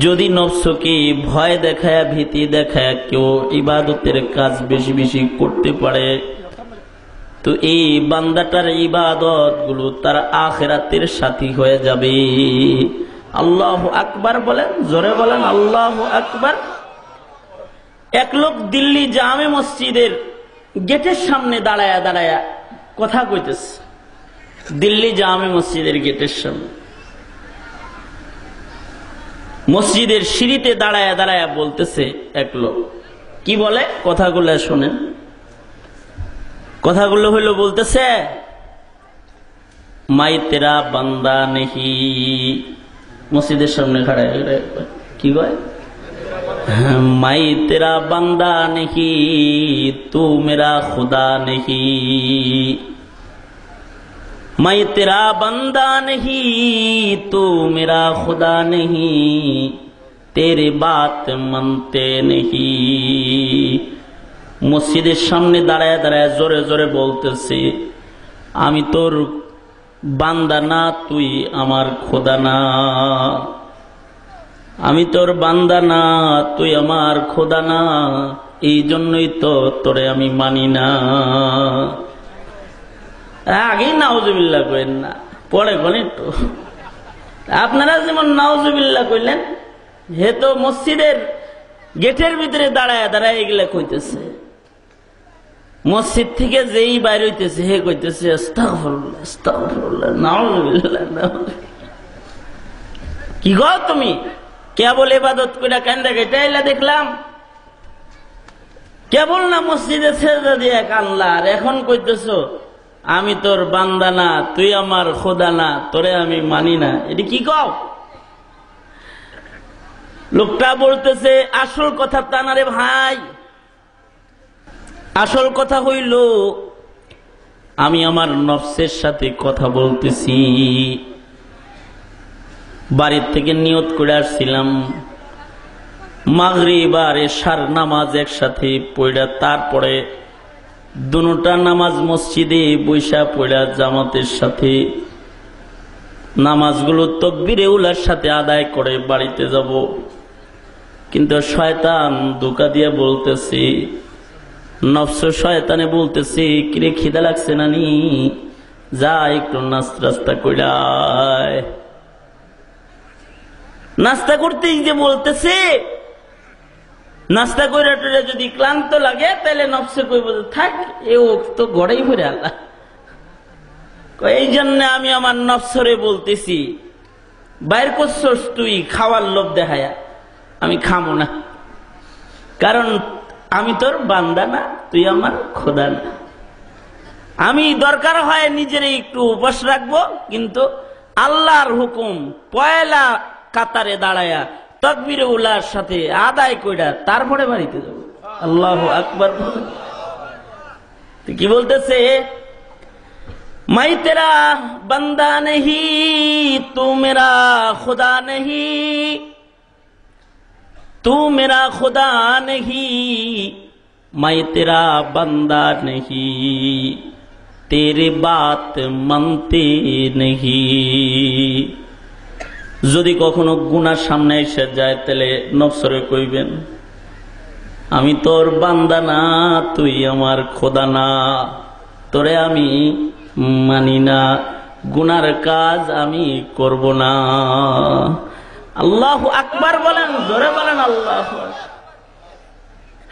যদি নফসকে ভয় দেখায় ভীতি দেখায় কেউ ইবাদতের কাজ বেশি বেশি করতে পারে তো এই বান্দাটার ইবাদত গুলো তার আখিরাতের সাথী হয়ে যাবে। আল্লাহু আকবার বলেন, জোরে বলেন আল্লাহু আকবার। এক লোক দিল্লি জামে মসজিদের গেটের সামনে দাঁড়ায়া দাঁড়ায়া কথা কইতেছে। দিল্লি জামে মসজিদের গেটের সামনে মসজিদের সিঁড়িতে দাঁড়ায়া দাঁড়ায়া বলতেছে এক লোক। কি বলে? কথাগুলো শোনেন। কথাগুলো হইলো বলতেছে, মাই তেরা বান্দা নেহি। মসজিদের সামনে খাড়া কি কয়? মাই তেরা বান্দা নেহি তু মেরা খুদা নেহি। मैं तेरा बंदा नहीं तू मेरा खुदा नहीं तेरे बात मानते नहीं। মসজিদের সামনে দাঁড়ায় দাঁড়ায় জোরে জোরে বলতেছে, আমি তোর বান্দা না, তুই আমার খোদা না। আমি তোর বান্দা না, তুই আমার খোদা না, এই জন্যই তো তোরে আমি মানি না। আগেই নাউজুবিল্লাহ কইলেন না, পরে কোন একটু। আপনারা যেমন নাউজুবিল্লাহ কইলেন, হে তো মসজিদের গেটের ভিতরে দাঁড়ায় দাঁড়ায় এগুলা কইতেছে। মসজিদ থেকে যেই বাইর হইতেছে হে কইতেছে আস্তাগফিরুল্লাহ আস্তাগফিরুল্লাহ নাউজুবিল্লাহ। কি গো তুমি কেবল ইবাদত কইরা কান্দা কেটে আইলা দেখলাম, কেবল না মসজিদে সেজদা দিয়ে কানলা, আর এখন কইতেছো আমি তোর বান্দা না, তুই আমার খোদা না, তোরে আমি মানি না। এটি কি কও? লোকটা বলতেছে আসল কথা তা না রে ভাই। আসল কথা হইল আমি আমার নফসের সাথে কথা বলতেছি। বাড়ির থেকে নিয়ত করে আসছিলাম মাগরিব আর এশার নামাজ একসাথে পড়া, তারপরে দুটা নামাজ মসজিদে বৈশা পড়া জামাতের সাথে নামাজগুলো তাকবীরে উলার সাথে আদায় করে বাড়িতে যাব। কিন্তু শয়তান ধোঁকা দিয়ে বলতেছে, নফস শয়তানে বলতেছে, কিরে খিদা লাগছে নানি, যা একটু নাস্তা কইরা। নাস্তা করতেই যে বলতেছে, নাস্তা করে যদি ক্লান্ত লাগে তাহলে নফসে কইব থাক, এ তো গড়াই ভরে আল্লাহ। এই জন্য আমি আমার নফসরে বলতেছি, বাইর করছস তুই খাওয়ার লোভ দেখায়া, আমি খামো না, কারণ আমি তোর বান্দা না, তুই আমার খোদা না। আমি দরকার হয় নিজের একটু উপবাস রাখবো, কিন্তু আল্লাহর হুকুম পয়লা কাতারে দাঁড়ায়া তাকবীরে উলার সাথে আদায় কইরা তারপরে বাড়িতে যাব। আল্লাহু আকবার। কি বলতেছে? मैं तेरा बंदा नहीं तू मेरा खुदा नहीं तू मेरा खुदा नहीं मैं तेरा बंदा नहीं तेरे बात मानते नहीं। যদি কখনো গুনার সামনে এসে যায় তাহলে নফসরে কইবেন, আমি তোর বান্দা না, তুই আমার খোদা না, তোরে আমি মানি না, গুনার কাজ আমি করব না। আল্লাহু আকবার বলেন, জোরে বলেন আল্লাহু আকবার।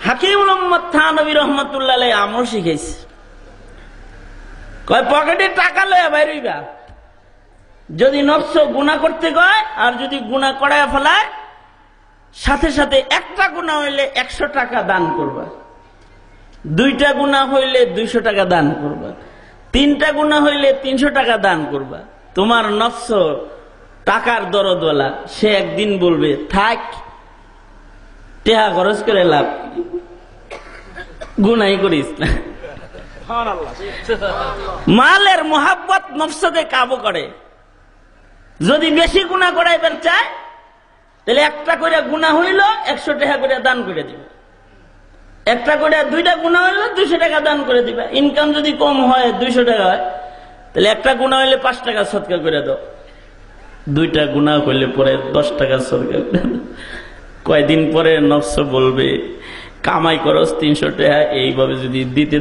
হাকিমুল উম্মাত থানবী রাহমাতুল্লাহ আলাইহি আমল শিখাইছে, কয় পকেটে টাকা লয়ে বাইর হইবা, যদি নফস গুনাহ করতে কয় আর যদি গুনাহ করায় ফেলায়, সাথে সাথে একটা গুনাহ হইলে 100 টাকা দান করবা, দুইটা গুনাহ হইলে 200 টাকা দান করবা, তিনটা গুনাহ হইলে 300 টাকা দান করবা। তোমার নফস টাকার দরদওয়ালা, সে একদিন বলবে থাক, টাকা খরচ করে লাভ, গুনাহই করিস না। মালের মোহাব্বত নফসকে কাবু করে। যদি বেশি গুনাহ করাইবার চায় তাহলে একটা করে গুনাহ হইল 100 টাকা করে দান করে দিবে, একটা করে দুইটা গুনাহ হইল 200 টাকা দান করে দিবে। ইনকাম যদি কম হয় 200 টাকা হয়, তাহলে একটা গুনাহ হইলে 5 টাকা সদকা করে দাও, 2টা গুনাহ করলে পরে 10 টাকা সরকার। কয়দিন পরে নফস বলবে কামাই করস 300 টাকা, এইভাবে যদি দিতে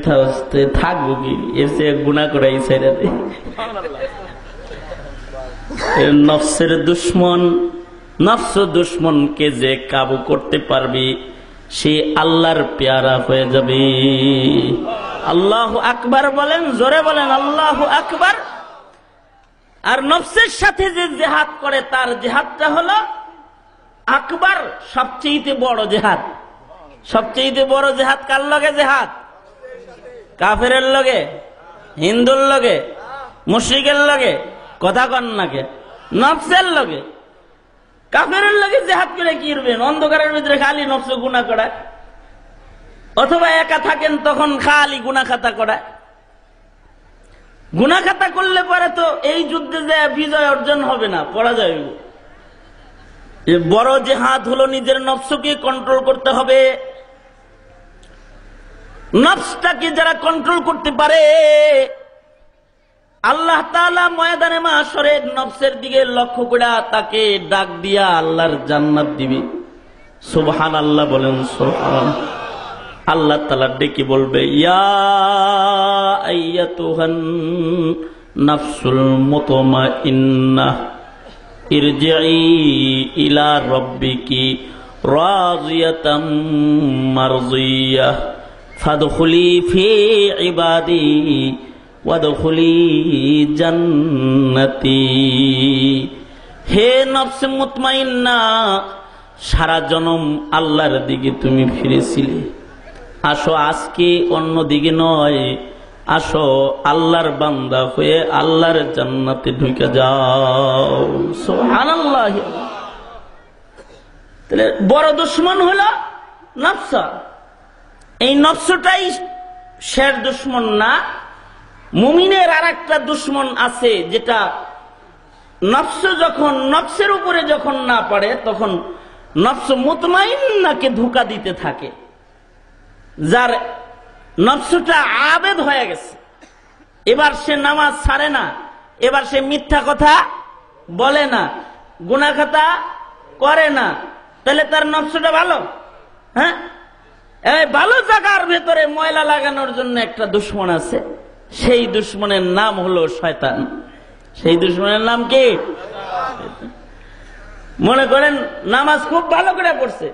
থাকবো কি, এর চেয়ে গুনাহ করাই ছেড়ে দে। নফসের দুশ্মন, নফস দুশ্মনকে যে কাবু করতে পারবি সে আল্লাহর পেয়ারা হয়ে যাবে। আল্লাহু আকবার বলেন, জোরে বলেন আল্লাহু আকবার। আর নফসের সাথে যে জিহাদ করে তার জিহাদটা হলো আকবার, সবচেয়ে বড় জিহাদ। সবচেয়ে বড় জিহাদ কার লগে? জিহাদ কাফেরের লগে, হিন্দুর লগে, মুশরিকের লগে, কথা কন নাকে, নফসের লগে। কাফেরের লগে জিহাদ করে কি করবেন? অন্ধকারের ভিতরে খালি নফস গুনাহ করায়, অথবা একা থাকেন তখন খালি গুনাহ খাতা করায়। গুনাহ খাতা করলে পরে তো এই যুদ্ধে যে বিজয় অর্জন হবে না, পরাজয় হবে। বড় জিহাদ হলো নিজের নফসকে কন্ট্রোল করতে হবে। নফসটাকে যারা কন্ট্রোল করতে পারে, আল্লাহ তাআলা ময়দানে মাশরে নফসের দিকে লক্ষ্য করে তাকে ডাক দিয়া আল্লাহর জান্নাত দিবে। সুবহানাল্লাহ বলেন, সুবহানাল্লাহ। আল্লাহ তাআলা ডেকে বলবে, ইয়া আইয়াতুহান নাফসুল মুতমাইন্নাহ ইরজিই ইলা রাব্বিকি রাযিয়াতাম মারযিয়াহ ফাদখুলি ফি ইবাদি ওয়াদখুলি জান্নাতি। হে নফস মুতমাইন্না, সারা জনম আল্লাহর দিকে তুমি ফিরেছিলে, আসো আজকে অন্য দিকে নয়, আসো আল্লাহর বান্দা হয়ে আল্লাহর জান্নাতে ঢুকে যাও। সুবহানাল্লাহ। তাহলে বড় দুশমন হলো নফস। এই নফসটাই শের দুশমন না। মুমিনের আর একটা দুশমন আছে, যেটা নফস যখন নফসের উপরে যখন না পারে তখন নফস মুতমাইন্নাকে ধোঁকা দিতে থাকে। যার নফসটা আবেদ হয়ে গেছে, এবার সে নামাজ ছাড়ে না, এবার সে মিথ্যা কথা বলে না, গুনাহ খাতা করে না, তাহলে তার নফসটা ভালো? হ্যাঁ, এই ভালো জায়গার ভেতরে ময়লা লাগানোর জন্য একটা দুশমন আছে, সেই দুশমনের নাম হলো শয়তান। সেই দুশমনের নাম কি? মনে করেন নামাজ খুব ভালো করে পড়ছে,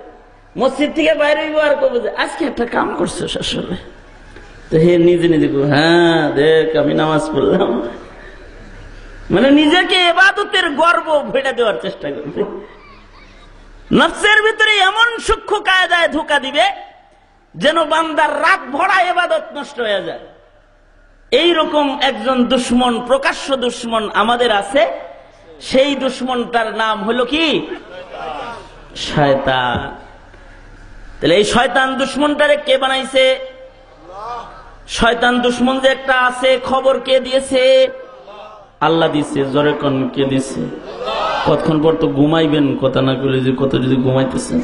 মসজিদ থেকে বাইরে আর করবো যে আজকে একটা কাম করছে আসলে, তো হে নিজে নিজে হ্যাঁ দেখ আমি নামাজ পড়লাম, মানে নিজেকে ইবাদতের গর্ব ভেড়ে দেওয়ার চেষ্টা করবে। নফসের ভিতরে এমন সূক্ষ্ম কায়দায় ধোঁকা দিবে যেন বান্দার রাত ভরা ইবাদত নষ্ট হয়ে যায়। এইরকম একজন দুশমন, প্রকাশ্য দুশমন আমাদের আছে। সেই দুশমনটার নাম হলো কি? শয়তান। তাহলে এই শয়তান দুশমনটারে কে বানাইছে? শয়তান দুশমন যে একটা আছে, খবর কে দিয়েছে? আল্লাহ দিছে। জোরে কোন কে দিছে? কতক্ষণ পর তো ঘুমাইবেন কথা না করে, যে কত যদি ঘুমাইতেছেন,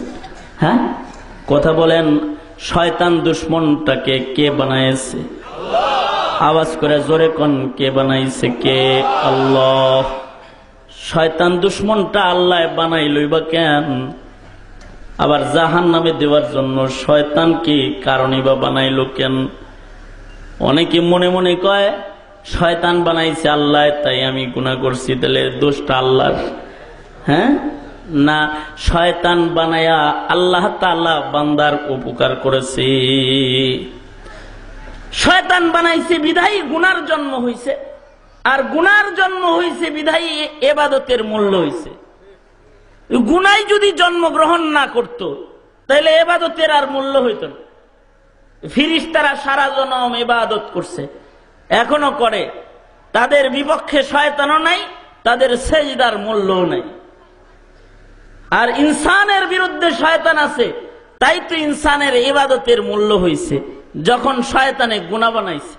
হ্যাঁ কথা বলেন। শয়তান দুশমনটাকে কে বানাইছে? আওয়াজ করে জোরে কোন কে বানাইছে? কে? আল্লাহ। শয়তান দুশমনটা আল্লাহ বানাইলই বা কেন? আবার জাহান্নামে দেওয়ার জন্য শয়তানকে কারণই বা বানাইলো কেন? অনেকে মনে মনে কয় শয়তান বানাইছে আল্লাহ, তাই আমি গুনাহ করছি, তাহলে দোষটা আল্লাহর। হ্যাঁ না, শয়তান বানায়া আল্লাহ তাআলা বান্দার উপকার করেছে। শয়তান বানাইছে বিধায়ী গুনার জন্ম হইছে, আর গুনার জন্ম হইছে বিধায়ী ইবাদতের মূল্য হইছে। গুনাই যদি জন্মগ্রহণ না করত তাহলে ইবাদতের আর মূল্য হইত না। ফিরিস্তারা সারা জনম ইবাদত করছে, এখনো করে, তাদের বিপক্ষে শয়তানও নাই, তাদের সেজদার মূল্যও নাই। আর ইনসানের বিরুদ্ধে শয়তান আছে, তাই তো ইনসানের ইবাদতের মূল্য হইছে। যখন শয়তানে গুনাহ বানাইছে,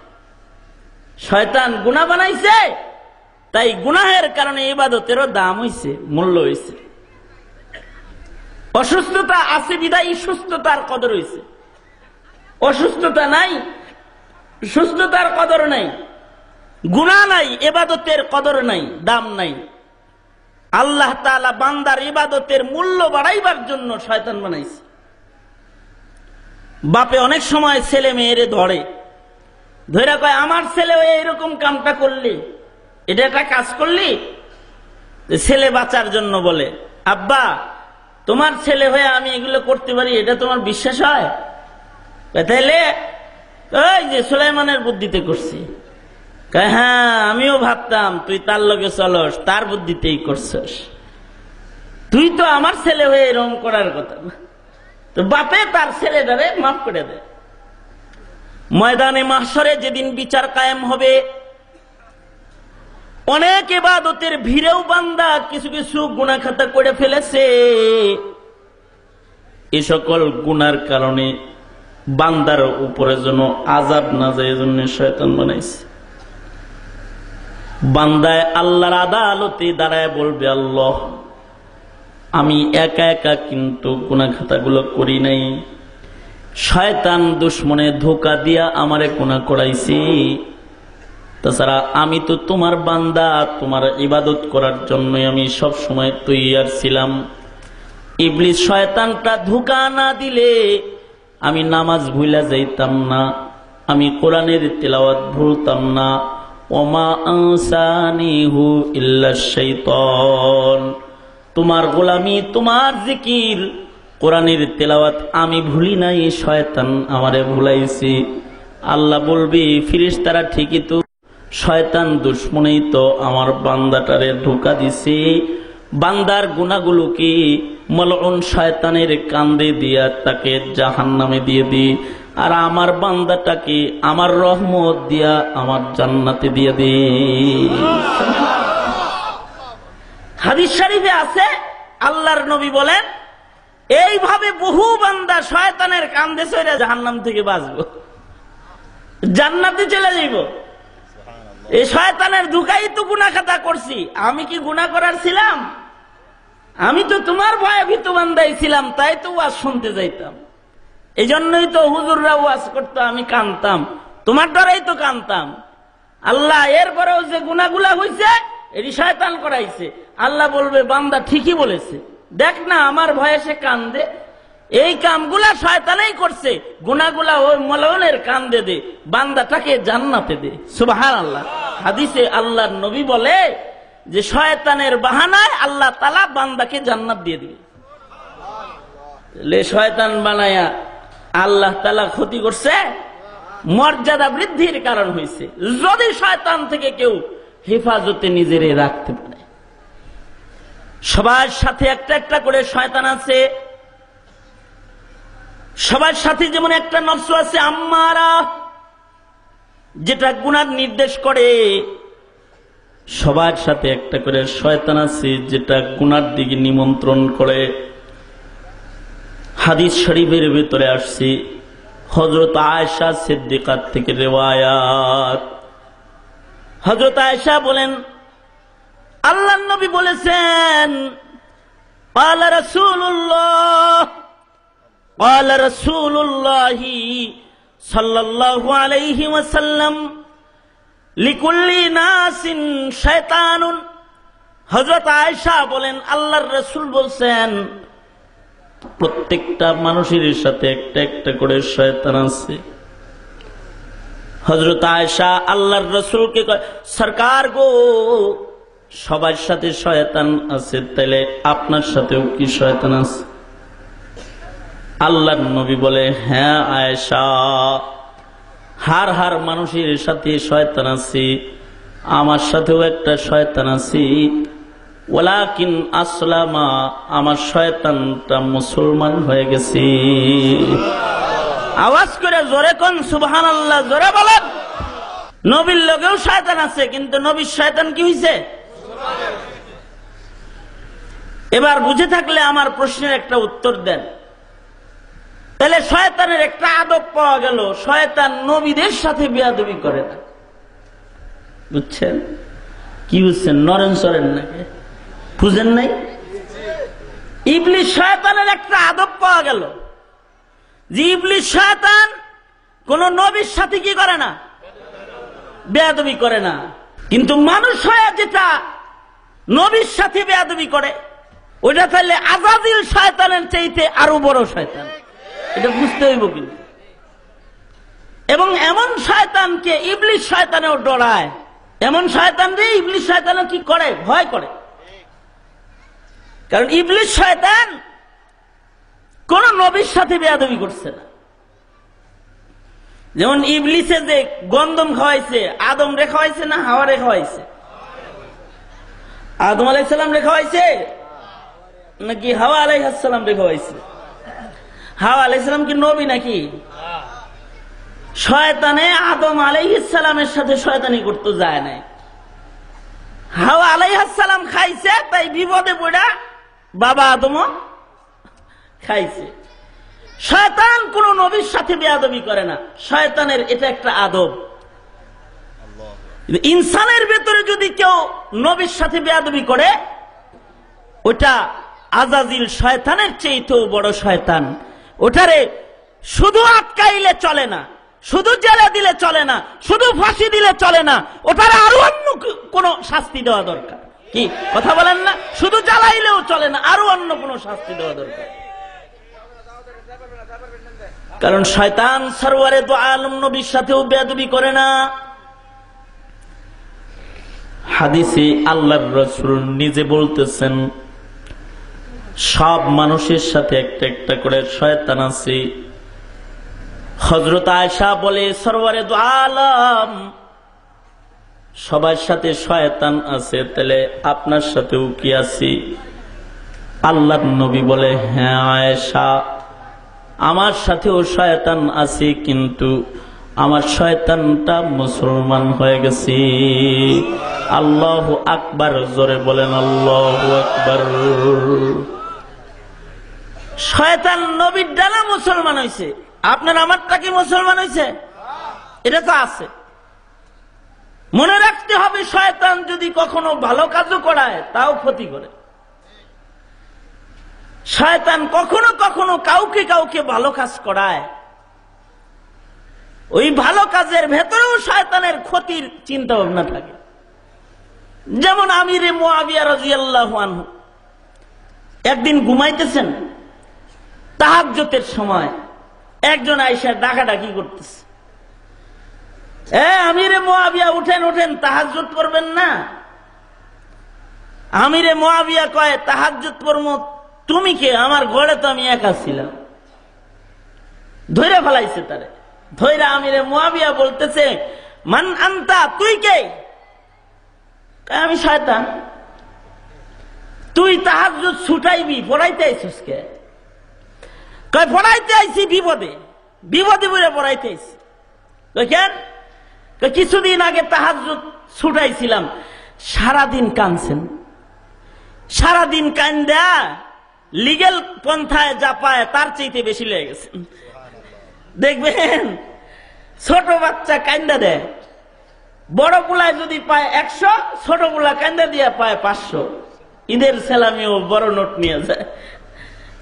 শয়তান গুনাহ বানাইছে, তাই গুনাহের কারণে ইবাদতেরও দাম হইছে, মূল্য হইছে। অসুস্থতা আছে বিধায় সুস্থতার কদর হইছে। অসুস্থতা নাই, সুস্থতার কদর নাই। গুনাহ নাই, ইবাদতের কদর নাই, দাম নাই। আল্লাহ তাআলা বান্দার ইবাদতের মূল্য বাড়াইবার জন্য শয়তান বানাইছে। বাপে অনেক সময় ছেলে মেয়েরে ধরে কয় আমার ছেলে এরকম কামটা করলি, এটা একটা কাজ করলি। ছেলে বাঁচার জন্য বলে, আব্বা তোমার ছেলে হয়ে আমি এগুলো করতে পারি, এটা তোমার বিশ্বাস হয়? তাহলে ওই যে সুলাইমানের বুদ্ধিতে করছি। হ্যাঁ আমিও ভাবতাম তুই তার লগে চলস, তার বুদ্ধিতেই করছস, তুই তো আমার ছেলে হয়ে এরকম করার কথা না। তো বাপে তার ছেলেটারে মাফ করে দেয়। ময়দানে মাহশরে যেদিন বিচার কায়েম হবে, অনেক ইবাদতের ভিড়েও বান্দা কিছু কিছু গুনাহ খাতা করে ফেলেছে। এই সকল গুনার কারণে বান্দার উপরে যেন আযাব না যায়, এজন্য শয়তান বানাইছে। বান্দায় আল্লাহর আদালতে দাঁড়ায় বলবে, আল্লাহ আমি একা একা কিন্তু গুনাহ খাতাগুলো করি নাই, শয়তান দুশ্মনে ধোঁকা দিয়া আমারে গুনাহ করাইছি। তাছাড়া আমি তো তোমার বান্দা, তোমার ইবাদত করার জন্যই আমি সব সময় তৈয়ার ছিলাম। ইবলিস শয়তানটা ধোঁকা না দিলে আমি নামাজ ভুলা যাইতাম না, আমি কোরআনের তেলাওয়াত ভুলতাম না। ওমা আনসানিহু ইল্লা শাইতান, তোমার গোলামি, তোমার জিকির, কোরআনের তেলাওয়াত আমি ভুলি নাই, শয়তান আমারে ভুলাইছি। আল্লাহ বলবি ফেরেশতারা ঠিকই তো, শয়তান দুশ্মনেই তো আমার বান্দাটারে ধোঁকা দিছে। বান্দার গুনাহগুলোকে মালউন শয়তানের কান্দে দিয়া তাকে জাহান্নামে দিয়ে দি, আর আমার বান্দাটাকে আমার রহমত দিয়া আমার জান্নাতে দিয়ে দি। হাদিস শরীফে আছে, আল্লাহর নবী বলেন এইভাবে বহু বান্দা শয়তানের কান্দে চলে জাহান্নাম থেকে বাঁচবো, জান্নাতে চলে যাইব। এই শয়তানের ধোঁকাই তো গুনাহ খাতা করছি, আমি কি গুনাহ করার ছিলাম? আমি তো তোমার ভয়ে ভীত বান্দাই ছিলাম, তাই তো ওয়াজ শুনতে যাইতাম। এই জন্যই তো হুজুররা ওয়াজ করতো, আমি কানতাম, তোমার ডরেই তো কানতাম। আল্লাহ এরপরেও যে গুনাহগুলা হইছে এটি শয়তান করাইছে। আল্লাহ বলবে বান্দা ঠিকই বলেছে, দেখ না আমার ভয়ে সে কান্দে, এই কামগুলা শয়তানেই করছে, গুনাহগুলা ওই মালউনের কান্দে দে, বান্দাটাকে জান্নাতে দে। সুবহানাল্লাহ। হাদিসে আল্লাহর নবী বলে যে শয়তানের বাহানায় আল্লাহ তাআলা বান্দাকে জান্নাত দিয়ে দিবে। শয়তান বানায়া আল্লাহ তাআলা ক্ষতি করছে, মর্যাদা বৃদ্ধির কারণ হয়েছে। যদি শয়তান থেকে কেউ হেফাজতে নিজেরে রাখতে পারে। সবার সাথে একটা একটা করে শয়তান আছে, সবার সাথে যেমন একটা নফস আছে আম্মারা, যেটা গুনার নির্দেশ করে, সবার সাথে একটা করে শয়তান আছে যেটা গুনার দিকে নিমন্ত্রণ করে। হাদিস শরীফের ভিতরে আসছে, হযরত আয়েশা সিদ্দিকার থেকে রিওয়ায়াত। হযরত আয়েশা বলেন আল্লাহর নবী বলেছেন, ক্বালা রাসূলুল্লাহি সাল্লাল্লাহু আলাইহি ওয়াসাল্লাম লিকুল্লি নাসিন শায়তানুন। হযরত আয়েশা বলেন আল্লাহর রাসূল বলছেন প্রত্যেকটা মানুষের সাথে একটা একটা করে শয়তান আছে। হযরত আয়েশা আল্লাহর রাসূলকে কয়, সরকার গো সবার সাথে শয়তান আছে, তাইলে আপনার সাথেও কি শয়তান আছে? আল্লাহর নবী বলে, হ্যাঁ আয়েশা, হার হার মানুষের সাথে শয়তান আছে, আমার সাথেও একটা শয়তান আছে। ওয়ালাকিন আসলামা, আমার শয়তানটা মুসলমান হয়ে গেছে। আওয়াজ করে জোরে কোন সুবহানাল্লাহ, জোরে বলেন। নবীর লগেও শয়তান আছে, কিন্তু নবীর শয়তান কি হইছে? এবার বুঝে থাকলে আমার প্রশ্নের একটা উত্তর দেন। তাহলে শয়তানের একটা আদব পাওয়া গেল, শয়তান নবীদের সাথে বেয়াদবি করে না। বুঝছেন কি বুঝছেন? নরেন সরেন নাকি বুঝেন নাই? ইবলিস শয়তানের একটা আদব পাওয়া গেল যে ইবলিস শয়তান কোন নবীর সাথে কি করে না? বেয়াদবি করে না। কিন্তু মানুষ হয়ে যেটা নবীর সাথে বেয়াদবি করে, ওইটা তাহলে আজাজিল শয়তানের চাইতে আরো বড় শয়তান, এটা বুঝতে হইব কিন্তু। এবং এমন শয়তানকে ইবলিস শয়তানেও ডরায়, এমন শয়তান রে ইবলিস শয়তানও কি করে, ভয় করে। কারণ ইবলিস শয়তান কোন নবীর সাথে বেয়াদবি করছে না। যেমন ইবলিসে যে গন্ধম খাওয়াইছে, আদম রে খাওয়াইছে না হাওয়া রে খাওয়াইছে? আদম আলাইহিস সালাম রে খাওয়াইছে নাকি হাওয়া আলাইহিস সালাম রে খাওয়াইছে? হাওয়া আলাইহিস সালাম কি নবী নাকি? শয়তানে আদম আলাইহিস সালামের সাথে শয়তানি করতে যায় না, হাওয়া আলাইহিস সালাম খাইছে, তাই বিপদে পড়া বাবা আদমও খাইছে। শয়তান কোন নবীর সাথে বেয়াদবি করে না, শয়তানের এটা একটা আদব। ইনসানের ভেতরে যদি কেউ নবীর সাথে বেয়াদবি করে, ওটা আজাজিল শয়তানের চেয়েও বড় শয়তান। ওটারে শুধু আটকাইলে চলে না, শুধু জেলে দিলে চলে না, শুধু ফাঁসি দিলে চলে না, ওটারে আরো অন্য কোন শাস্তি দেওয়া দরকার। কি কথা বলেন না? শুধু জ্বালাইলেও চলে না, আরো অন্য কোন শাস্তি দেওয়া দরকার। কারণ শয়তান সরওয়ারে দু আলম নবীর সাথেও বেয়াদবি করে না। হাদিসে আল্লাহর রাসূল নিজে বলতেছেন, সব মানুষের সাথে একটা একটা করে শয়তান আছে। হযরত আয়েশা বলে, সরওয়ারে দু আলম সবার সাথে শয়তান আছে, তাহলে আপনার সাথেও কি আছে? আল্লাহর নবী বলে, হ্যাঁ আয়েশা, আমার সাথেও শয়তান আছে, কিন্তু আমার শয়তানটা মুসলমান হয়ে গেছে। আল্লাহু আকবার, জোরে বলেন আল্লাহু আকবার। শয়তান নবীর ডানা মুসলমান হয়েছে, আপনার আমারটা কি মুসলমান হয়েছে? এটা তো আছে। মনে রাখতে হবে, শয়তান যদি কখনো ভালো কাজও করায় তাও ক্ষতি করে। শয়তান কখনো কখনো কাউকে কাউকে ভালো কাজ করায়, ওই ভালো কাজের ভেতরেও শয়তানের ক্ষতির চিন্তা ভাবনা থাকে। যেমন আমিরে মুআবিয়া রাদিয়াল্লাহু আনহু একদিন ঘুমাইতেছেন, তাহাজ্জুদের সময় একজন আয়েশা ডাকাডাকি করতেছে, আমিরে মুআবিয়া উঠেন উঠেন, তাহাজ্জুদ করবেন না? আমিরে মুআবিয়া কয়, তাহাজ্জুদ করবো তুমি কে? আমার ঘরে তো আমি একা ছিলাম। ধৈরা ফেলাইছে তারে, ধৈরা আমিরে মুআবিয়া বলতেছে, মান আনতা, তুই কে? আমি শয়তান। তুই তাহাজ্জুদ ছুটাইবি, পড়াইতে আইছিস কে? কয় পড়াইতে আইছি বিপদে, বিপদে বলে পড়াইতে আইছি। কেন? কিছুদিন আগে তাহাজ্জুদ ছুটাইছিলাম, সারাদিন কাঁদছেন, সারাদিন কান্দা লিগেল পন্থায় যা পায় তার চাইতে বেশি লেগে গেছে। দেখবেন ছোট বাচ্চা কান্দা দেয়, বড় পুলায় যদি পায় 100, ছোট পুলা কান্দা দিয়া পায় 500। ঈদের সেলামিও বড় নোট নিয়ে যায়,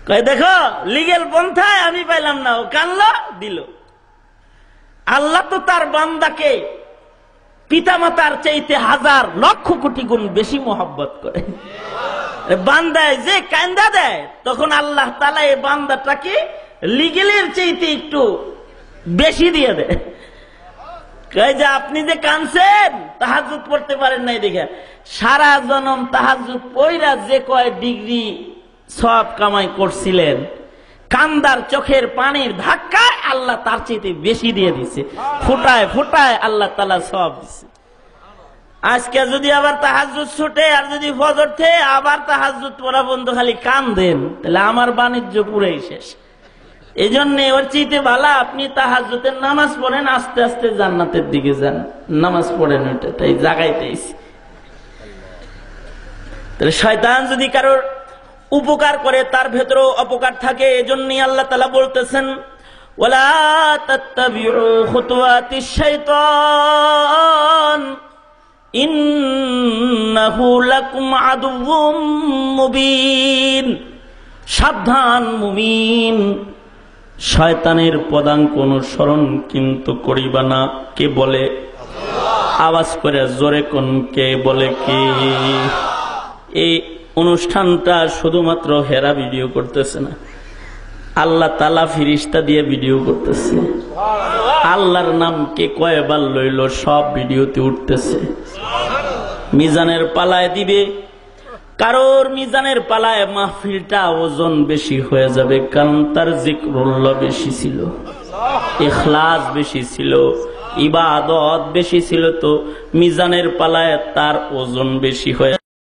কয় দেখো লিগেল পন্থায় আমি পাইলাম না, ও কানলো দিল। আল্লাহ তো তার বান্দাকে পিতামাতার চাইতে 1000 লক্ষ কোটি গুণ বেশি মোহাব্বত করে। বান্দায় যে কান্দা দেয়, তখন আল্লাহ তাআলা এই বান্দাটাকে লিগেলের চাইতে একটু বেশি দিয়ে দেয়। কয় যে আপনি যে কাঁদছেন, তাহাজ্জুদ পড়তে পারেন নাই দেখে, সারা জনম তাহাজ্জুদ পড়া যে কয় ডিগ্রি সওয়াব কামাই করছিলেন, কান্দার চোখের পানির ধাক্কায় আল্লাহ তার চাইতে বেশি দিয়ে দিছে। ফুটায় ফুটায় আল্লাহ তাআলা সওয়াব দিছে। আজকে যদি আবার তাহাজ্জুদ ছুটে, আর যদি ফজর থেকে আবার তাহাজ্জুদ পড়া বন্ধ, খালি কান্দেন, তাহলে আমার বাণিজ্য পুরাই শেষ। এই জন্য ওর চাইতে ভালো আপনি তাহাজ্জুদের নামাজ পড়েন, আস্তে আস্তে জান্নাতের দিকে যান। নামাজ পড়েন, ওইটা তাই জাগাইতেছি। তাহলে শয়তান যদি কারোর উপকার করে, তার ভেতরেও অপকার থাকে। এজন্যই আল্লাহ তাআলা বলতেছেন, ওয়ালা তাত্তাবিউ খুতুওয়াতিশ শাইতান ইন্নাহু লাকুম আদুউম মুবিন। সাবধান মুমিন, শয়তানের পদাঙ্ক অনুসরণ কিন্তু করিবা না। কে বলে? আওয়াজ করে জোরে কোন কে বলে? কি এই অনুষ্ঠানটা শুধুমাত্র হেরা ভিডিও করতেছে না, আল্লাহ তাআলা ফেরেশতা দিয়ে ভিডিও করতেছে। আল্লাহর নামকে কয়বার লইল সব ভিডিওতে উঠতেছে। মিজানের পালায় দিবে, কারোর মিজানের পালায় মাহফিলটা ওজন বেশি হয়ে যাবে, কারণ তার জিক্রুল্লাহ বেশি ছিল, ইখলাস বেশি ছিল, ইবাদত বেশি ছিল, তো মিজানের পালায় তার ওজন বেশি হয়ে